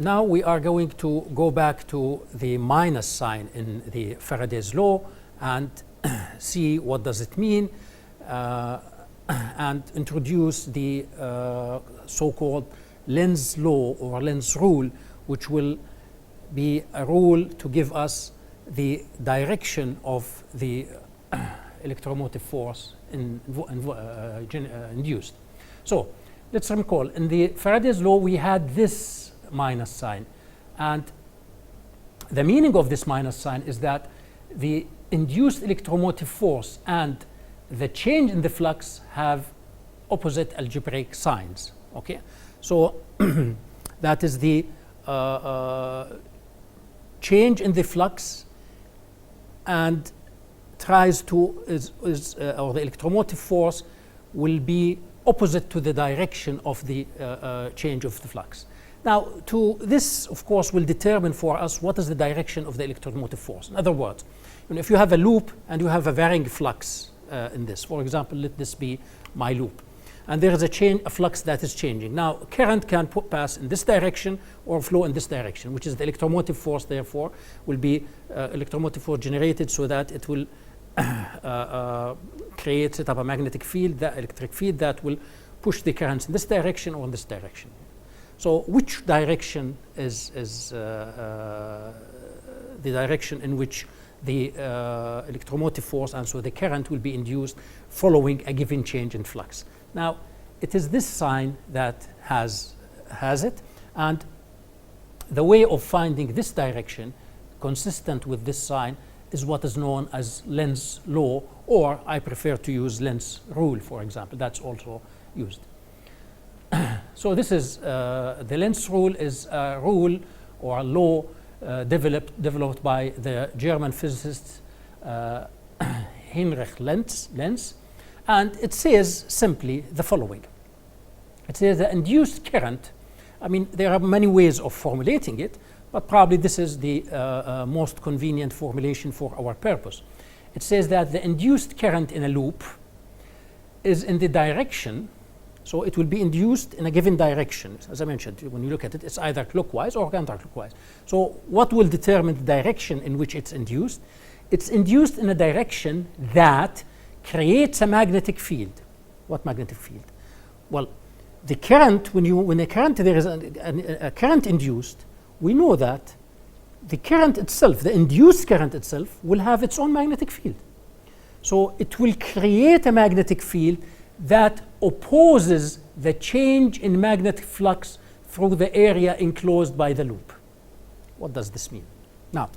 now we are going to go back to the minus sign in the Faraday's law and see what does it mean and introduce the so-called Lenz law or Lenz rule, which will be a rule to give us the direction of the electromotive force induced. So let's recall, in the Faraday's law we had this minus sign, and the meaning of this minus sign is that the induced electromotive force and the change in the flux have opposite algebraic signs. Okay, so that is the change in the flux and tries to or the electromotive force will be opposite to the direction of the change of the flux. Now, this, of course, will determine for us what is the direction of the electromotive force. In other words, if you have a loop and you have a varying flux in this, for example, let this be my loop, and there is a flux that is changing. Now, current can pass in this direction or flow in this direction, which is the electromotive force, therefore, will be electromotive force generated so that it will set up a magnetic field, that electric field that will push the currents in this direction or in this direction. So which direction is the direction in which the electromotive force and so the current will be induced following a given change in flux? Now, it is this sign that has it, and the way of finding this direction consistent with this sign is what is known as Lenz law, or I prefer to use Lenz rule, for example. That's also used. So this is the Lenz rule is a rule or a law developed by the German physicist Heinrich Lenz, and it says simply the following. It says the induced current, I mean, there are many ways of formulating it, but probably this is the most convenient formulation for our purpose. It says that the induced current in a loop is in the direction, so it will be induced in a given direction. As I mentioned, when you look at it, it's either clockwise or counterclockwise. So what will determine the direction in which it's induced? It's induced in a direction that creates a magnetic field. What magnetic field? Well, the current, when a current, there is a current induced, we know that the current itself, the induced current itself, will have its own magnetic field. So it will create a magnetic field that opposes the change in magnetic flux through the area enclosed by the loop. What does this mean? Now,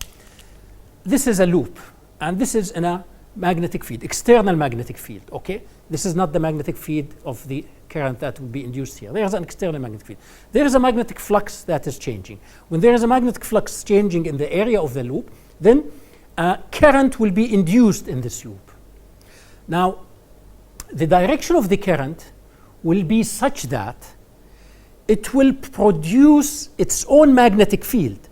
this is a loop, and this is in a magnetic field, external magnetic field, okay? This is not the magnetic field of the current that will be induced here. There is an external magnetic field. There is a magnetic flux that is changing. When there is a magnetic flux changing in the area of the loop, then a current will be induced in this loop. Now, the direction of the current will be such that it will produce its own magnetic field.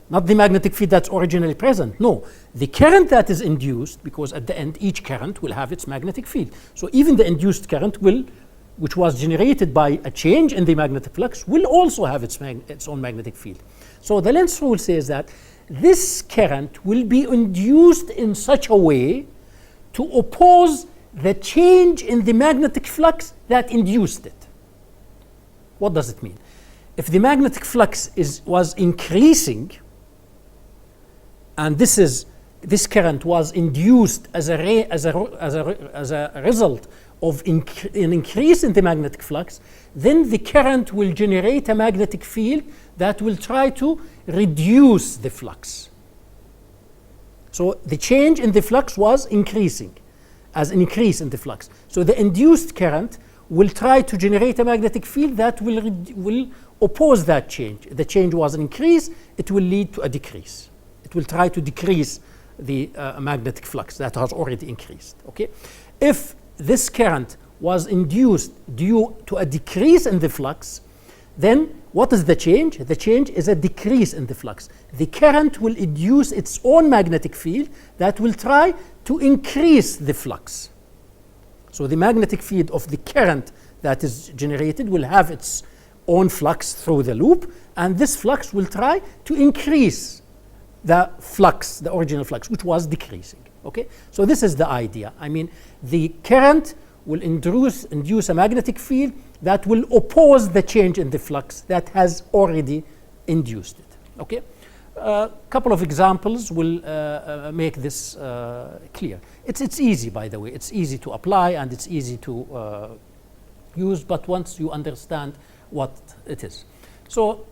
Not the magnetic field that's originally present. No, the current that is induced, because at the end each current will have its magnetic field. So even the induced current will, which was generated by a change in the magnetic flux, will also have its own magnetic field. So the Lenz rule says that this current will be induced in such a way to oppose the change in the magnetic flux that induced it. What does it mean? If the magnetic flux was increasing, and this current was induced as a result of an increase in the magnetic flux, then the current will generate a magnetic field that will try to reduce the flux. So the change in the flux was increasing, as an increase in the flux. So the induced current will try to generate a magnetic field that will oppose that change. The change was an increase, it will lead to a decrease. It will try to decrease the magnetic flux that has already increased. Okay? If this current was induced due to a decrease in the flux, then what is the change? The change is a decrease in the flux. The current will induce its own magnetic field that will try to increase the flux. So the magnetic field of the current that is generated will have its own flux through the loop, and this flux will try to increase the flux, the original flux, which was decreasing. Okay, so this is the idea. I mean, the current will induce a magnetic field that will oppose the change in the flux that has already induced it. Okay, a couple of examples will make this clear. It's easy, by the way. It's easy to apply and it's easy to use, but once you understand what it is. So,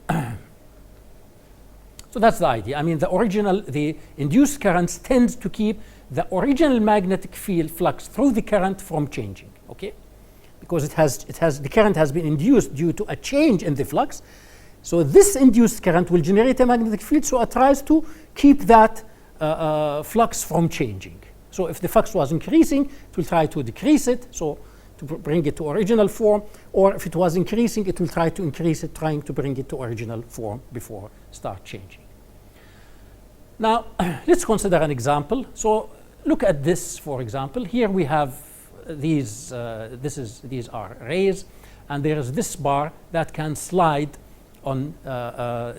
so that's the idea. I mean, the induced currents tend to keep the original magnetic field flux through the current from changing. Okay, because the current has been induced due to a change in the flux. So this induced current will generate a magnetic field, so it tries to keep that flux from changing. So if the flux was increasing, it will try to decrease it, so to bring it to original form, or if it was increasing, it will try to increase it, trying to bring it to original form before start changing. Now, let's consider an example. So look at this, for example. Here we have these, these are rays, and there is this bar that can slide on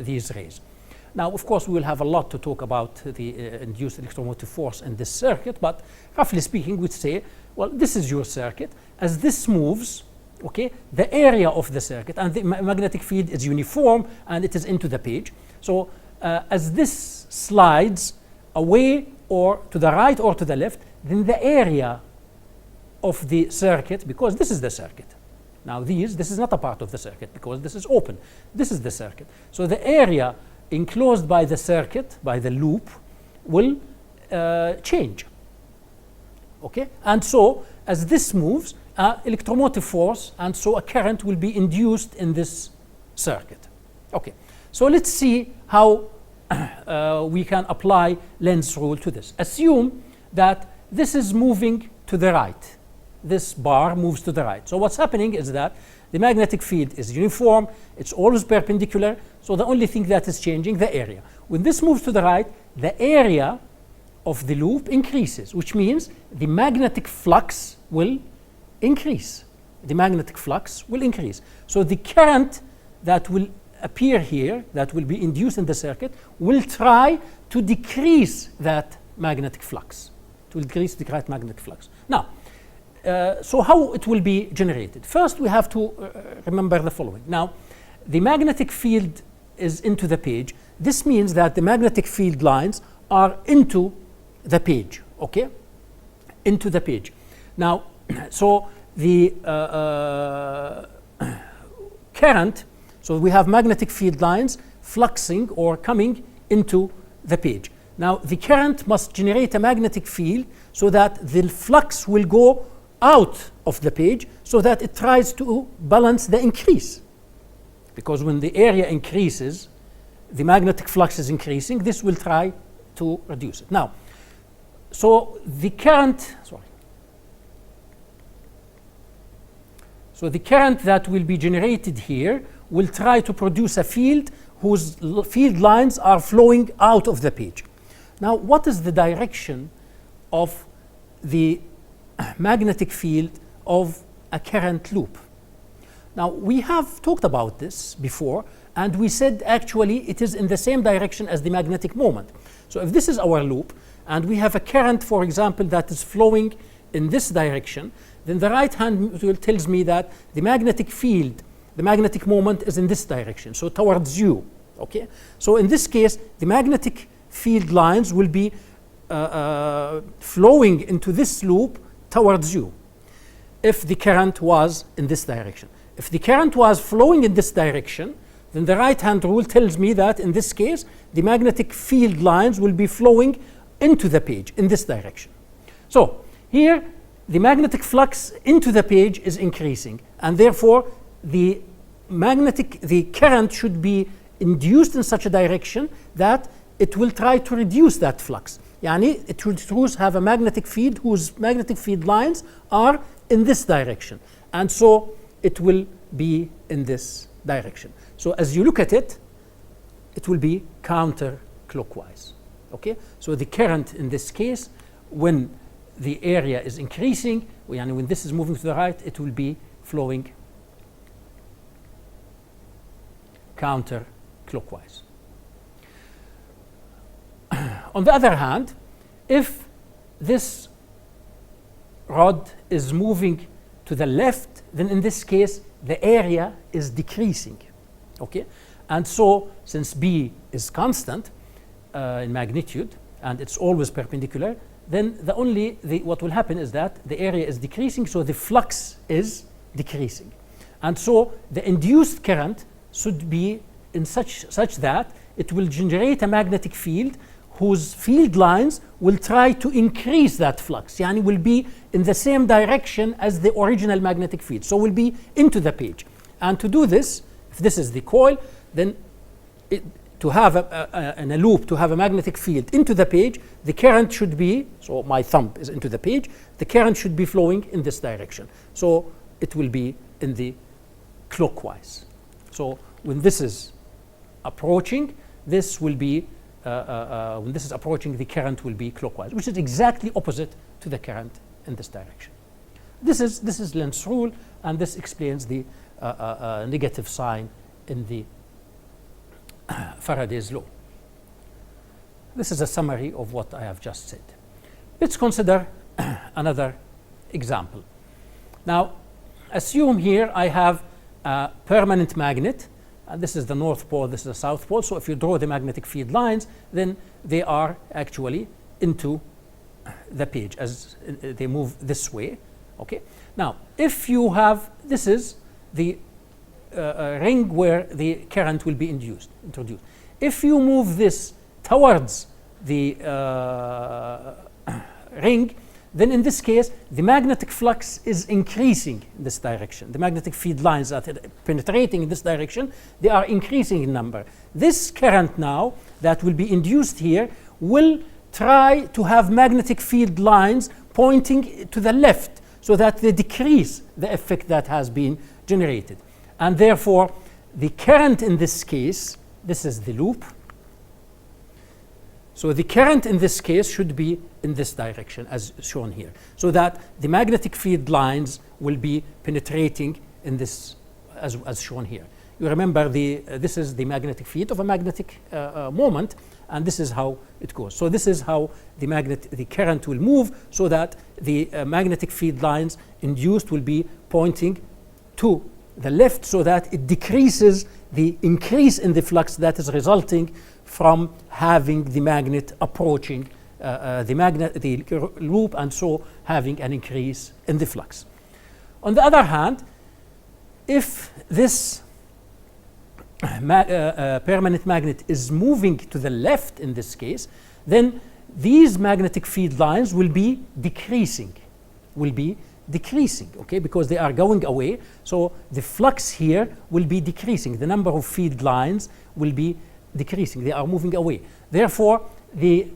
these rays. Now, of course, we will have a lot to talk about the induced electromotive force in this circuit, but roughly speaking, we'd say, well, this is your circuit. As this moves, okay, the area of the circuit and the magnetic field is uniform and it is into the page. So as this slides away or to the right or to the left, then the area of the circuit, because this is the circuit. Now this is not a part of the circuit because this is open. This is the circuit. So the area enclosed by the circuit, by the loop, will change. Okay? And so as this moves, electromotive force and so a current will be induced in this circuit. Okay. So let's see how we can apply Lenz's rule to this. Assume that this is moving to the right. This bar moves to the right. So what's happening is that the magnetic field is uniform, it's always perpendicular, so the only thing that is changing, the area. When this moves to the right, the area of the loop increases, which means the magnetic flux will increase. The magnetic flux will increase. So the current that will appear here, that will be induced in the circuit, will try to decrease that magnetic flux, to decrease the current magnetic flux. Now, so how it will be generated? First, we have to remember the following. Now, the magnetic field is into the page. This means that the magnetic field lines are into the page, okay? Into the page. Now, so the current, so we have magnetic field lines fluxing or coming into the page. Now, the current must generate a magnetic field so that the flux will go out of the page so that it tries to balance the increase. Because when the area increases, the magnetic flux is increasing, this will try to reduce it. Now, so the current, so the current that will be generated here will try to produce a field whose field lines are flowing out of the page. Now, what is the direction of the magnetic field of a current loop? Now, we have talked about this before, and we said actually it is in the same direction as the magnetic moment. So if this is our loop, and we have a current, for example, that is flowing in this direction, then the right hand rule tells me that the magnetic field, the magnetic moment is in this direction, so towards you. Okay? So in this case, the magnetic field lines will be flowing into this loop towards you if the current was in this direction. If the current was flowing in this direction, then the right hand rule tells me that in this case, the magnetic field lines will be flowing into the page in this direction. So here, the magnetic flux into the page is increasing, and therefore the current should be induced in such a direction that it will try to reduce that flux. Yani it will have a magnetic field whose magnetic field lines are in this direction, and so it will be in this direction. So as you look at it, it will be counterclockwise. Okay? So the current in this case, when the area is increasing, when this is moving to the right, it will be flowing counterclockwise. On the other hand, if this rod is moving to the left, then in this case the area is decreasing. Okay, and so since B is constant in magnitude and it's always perpendicular, then what will happen is that the area is decreasing, so the flux is decreasing, and so the induced current should be in such that it will generate a magnetic field whose field lines will try to increase that flux, yani will be in the same direction as the original magnetic field, so will be into the page. And to do this, if this is the coil, then to have in a loop, to have a magnetic field into the page, the current should be, so my thumb is into the page, the current should be flowing in this direction, so it will be in the clockwise. So when this is approaching, this will be when this is approaching, the current will be clockwise, which is exactly opposite to the current in this direction. This is Lenz's rule, and this explains the negative sign in the Faraday's law. This is a summary of what I have just said. Let's consider another example. Now, assume here I have a permanent magnet, and this is the North Pole, this is the South Pole. So if you draw the magnetic field lines, then they are actually into the page as they move this way. Okay. Now, if you have, this is the ring where the current will be introduced. If you move this towards the ring, then in this case, the magnetic flux is increasing in this direction. The magnetic field lines that are penetrating in this direction, they are increasing in number. This current now that will be induced here will try to have magnetic field lines pointing to the left so that they decrease the effect that has been generated. And therefore, the current in this case, this is the loop. So the current in this case should be in this direction as shown here, so that the magnetic field lines will be penetrating in this as shown here. You remember this is the magnetic field of a magnetic moment, and this is how it goes. So this is how the current will move, so that the magnetic field lines induced will be pointing to the left, so that it decreases the increase in the flux that is resulting from having the magnet approaching the loop, and so having an increase in the flux. On the other hand, if this permanent magnet is moving to the left in this case, then these magnetic field lines will be decreasing, okay, because they are going away. So the flux here will be decreasing. The number of field lines will be decreasing. They are moving away. Therefore, the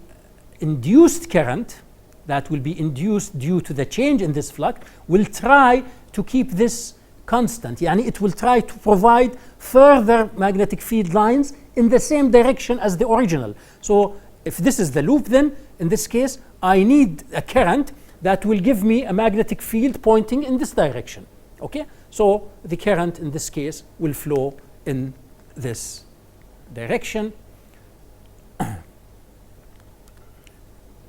induced current that will be induced due to the change in this flux will try to keep this constant. Yani it will try to provide further magnetic field lines in the same direction as the original. So if this is the loop, then in this case, I need a current that will give me a magnetic field pointing in this direction. Okay? So the current in this case will flow in this direction,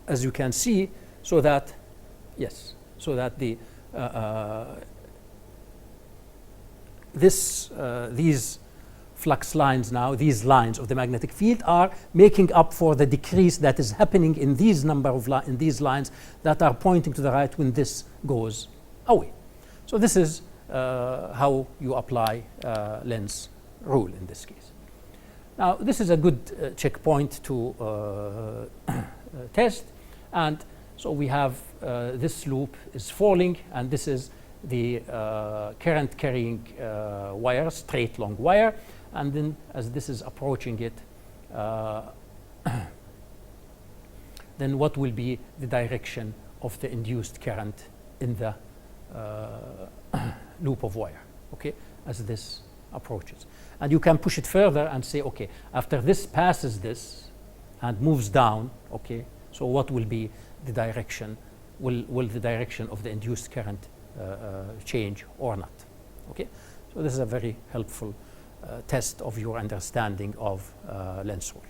as you can see, so that the these flux lines now, these lines of the magnetic field, are making up for the decrease that is happening in these in these lines that are pointing to the right when this goes away. So this is how you apply Lenz's rule in this case. Now, this is a good checkpoint to test, and so we have this loop is falling, and this is the current carrying wire, straight long wire, and then as this is approaching it, then what will be the direction of the induced current in the loop of wire, okay, as this approaches. And you can push it further and say, okay, after this passes this and moves down, okay, so what will be the direction? Will the direction of the induced current change or not? Okay, so this is a very helpful test of your understanding of Lenz rule.